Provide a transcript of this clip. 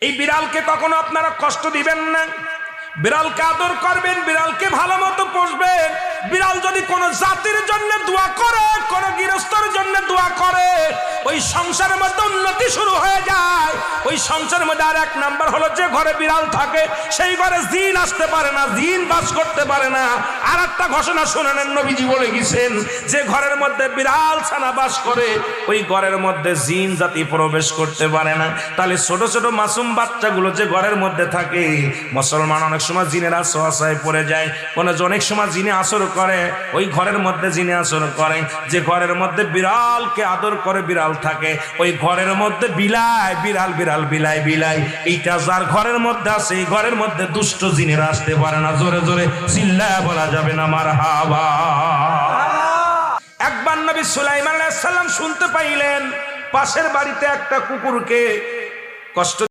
এই বিড়ালকে কখনো আপনারা কষ্ট দিবেন না, বিড়ালকে আদর করবেন, বিড়ালকে ভালো মতো পুষবেন। বিড়াল যদি কোনো জাতির জন্য দোয়া করে, কোন গৃহস্থর জন্য দোয়া করে, ওই সংসারের মধ্যে উন্নতি শুরু হয়ে যায়। ওই সংসারের মধ্যে আর এক নাম্বার হলো, যে ঘরে বিড়াল থাকে সেই ঘরে জিন আসতে পারে না, জিন বাস করতে পারে না। আর একটা ঘোষণা শুনেন, নবীজি বলে গেছেন, যে ঘরের মধ্যে বিড়াল ছানা বাস করে ওই ঘরের মধ্যে জিন জাতি প্রবেশ করতে পারে না। তাহলে ছোট ছোট মাসুম বাচ্চাগুলো যে ঘরের মধ্যে থাকে, মুসলমান অনেক সময় জিনের আশ্রয় পড়ে যায়, অনেক সময় জিনে আসর করে, ওই ঘরের মধ্যে জিনে আসর করে। যে ঘরের মধ্যে বিড়ালকে আদর করে বিড়াল থাকে, ওই ঘরের মধ্যে বিলাই বিড়াল বিড়াল বিলাই বিলাই, এইটা যার ঘরের মধ্যে আছে এই ঘরের মধ্যে দুষ্ট জিনেরা আসতে পারে না। জোরে জোরে চিল্লায়া বলা যাবে না মারহাবা। একবার নবী সুলাইমান আলাইহিস সালাম শুনতে পাইলেন পাশের বাড়িতে একটা কুকুরকে কষ্ট